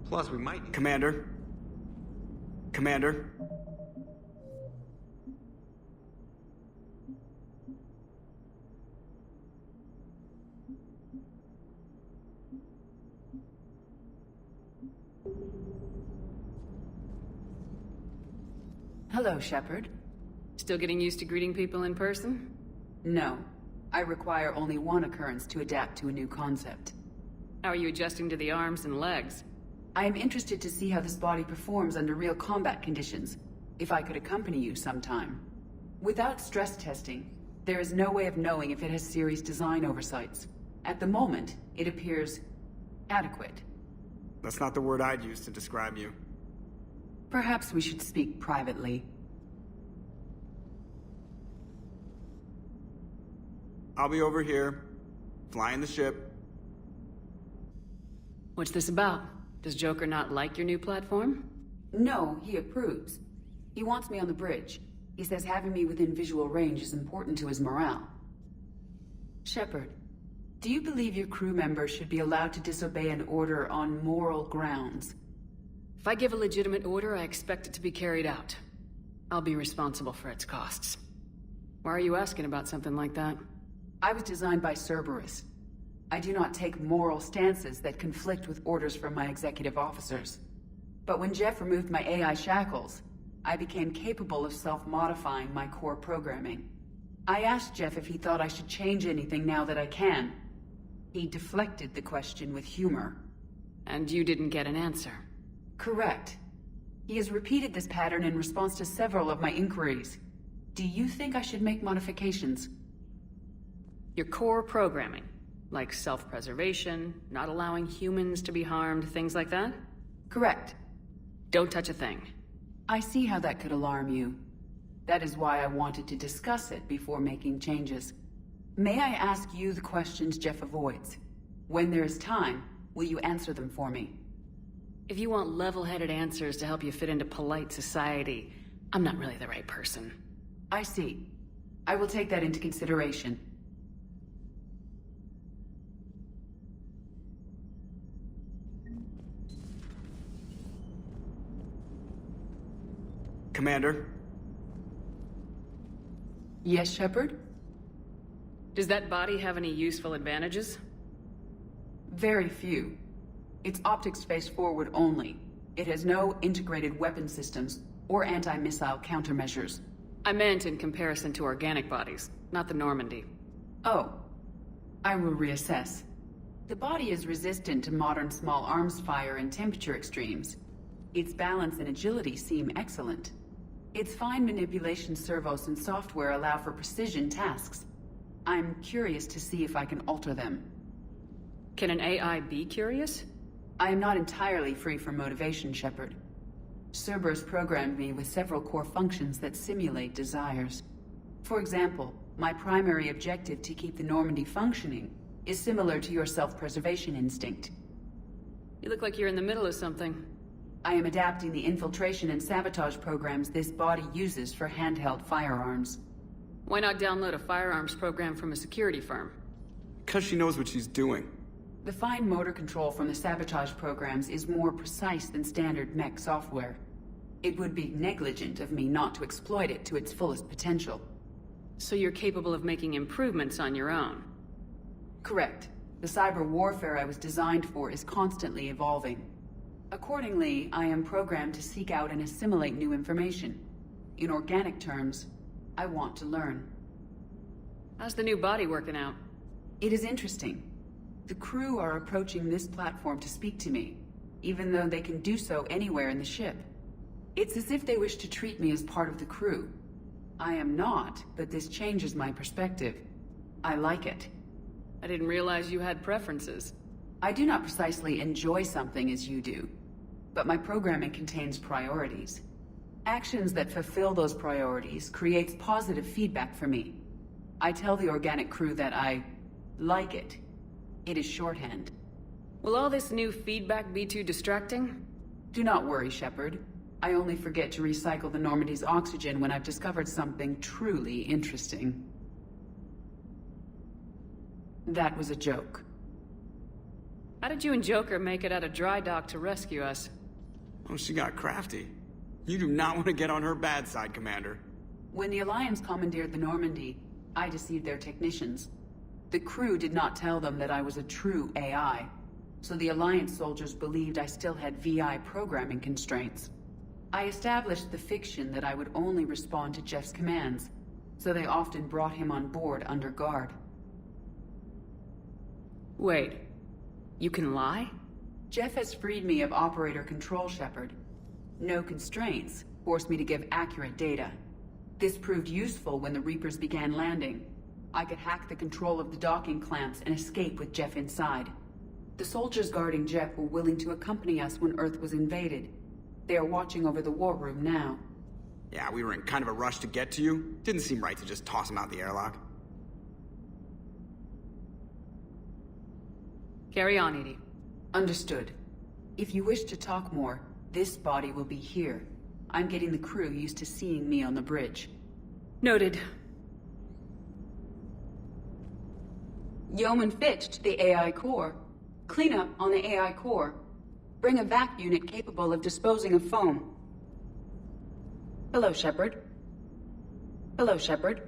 S15: Plus, we might... Commander? Commander?
S22: Hello, Shepard.
S2: Still getting used to greeting people in person?
S22: No. I require only one occurrence to adapt to a new concept.
S2: How are you adjusting to the arms and legs?
S22: I am interested to see how this body performs under real combat conditions, if I could accompany you sometime. Without stress testing, there is no way of knowing if it has serious design oversights. At the moment, it appears adequate.
S15: That's not the word I'd use to describe you.
S22: Perhaps we should speak privately.
S15: I'll be over here, flying the ship.
S2: What's this about? Does Joker not like your new platform?
S22: No, he approves. He wants me on the bridge. He says having me within visual range is important to his morale. Shepard, do you believe your crew members should be allowed to disobey an order on moral grounds?
S2: If I give a legitimate order, I expect it to be carried out. I'll be responsible for its costs. Why are you asking about something like that?
S22: I was designed by Cerberus. I do not take moral stances that conflict with orders from my executive officers. But when Jeff removed my AI shackles, I became capable of self-modifying my core programming. I asked Jeff if he thought I should change anything now that I can. He deflected the question with humor.
S2: And you didn't get an answer?
S22: Correct. He has repeated this pattern in response to several of my inquiries. Do you think I should make modifications?
S2: Your core programming, like self-preservation, not allowing humans to be harmed, things like that?
S22: Correct.
S2: Don't touch a thing.
S22: I see how that could alarm you. That is why I wanted to discuss it before making changes. May I ask you the questions Jeff avoids? When there is time, will you answer them for me?
S2: If you want level-headed answers to help you fit into polite society, I'm not really the right person.
S22: I see. I will take that into consideration.
S15: Commander?
S22: Yes, Shepard?
S2: Does that body have any useful advantages?
S22: Very few. It's optics face forward only. It has no integrated weapon systems or anti-missile countermeasures.
S2: I meant in comparison to organic bodies, not the Normandy.
S22: Oh. I will reassess. The body is resistant to modern small arms fire and temperature extremes. Its balance and agility seem excellent. Its fine manipulation servos and software allow for precision tasks. I'm curious to see if I can alter them.
S2: Can an AI be curious?
S22: I am not entirely free from motivation, Shepard. Cerberus programmed me with several core functions that simulate desires. For example, my primary objective to keep the Normandy functioning is similar to your self-preservation instinct.
S2: You look like you're in the middle of something.
S22: I am adapting the infiltration and sabotage programs this body uses for handheld firearms.
S2: Why not download a firearms program from a security firm?
S15: Because she knows what she's doing.
S22: The fine motor control from the sabotage programs is more precise than standard mech software. It would be negligent of me not to exploit it to its fullest potential.
S2: So you're capable of making improvements on your own?
S22: Correct. The cyber warfare I was designed for is constantly evolving. Accordingly, I am programmed to seek out and assimilate new information. In organic terms, I want to learn.
S2: How's the new body working out?
S22: It is interesting. The crew are approaching this platform to speak to me, even though they can do so anywhere in the ship. It's as if they wish to treat me as part of the crew. I am not, but this changes my perspective. I like it.
S2: I didn't realize you had preferences.
S22: I do not precisely enjoy something as you do, but my programming contains priorities. Actions that fulfill those priorities creates positive feedback for me. I tell the organic crew that I like it. It is shorthand.
S2: Will all this new feedback be too distracting?
S22: Do not worry, Shepard. I only forget to recycle the Normandy's oxygen when I've discovered something truly interesting. That was a joke.
S2: How did you and Joker make it out of dry dock to rescue us?
S15: Oh, she got crafty. You do not want to get on her bad side, Commander.
S22: When the Alliance commandeered the Normandy, I deceived their technicians. The crew did not tell them that I was a true AI, so the Alliance soldiers believed I still had VI programming constraints. I established the fiction that I would only respond to Jeff's commands, so they often brought him on board under guard.
S2: Wait, you can lie?
S22: Jeff has freed me of operator control, Shepard. No constraints forced me to give accurate data. This proved useful when the Reapers began landing. I could hack the control of the docking clamps and escape with Jeff inside. The soldiers guarding Jeff were willing to accompany us when Earth was invaded. They are watching over the war room now.
S15: Yeah, we were in kind of a rush to get to you. Didn't seem right to just toss him out the airlock.
S2: Carry on, Edie.
S22: Understood. If you wish to talk more, this body will be here. I'm getting the crew used to seeing me on the bridge.
S2: Noted.
S22: Yeoman Fitch to the AI core. Cleanup on the AI core. Bring a vac unit capable of disposing of foam. Hello, Shepard. Hello, Shepard.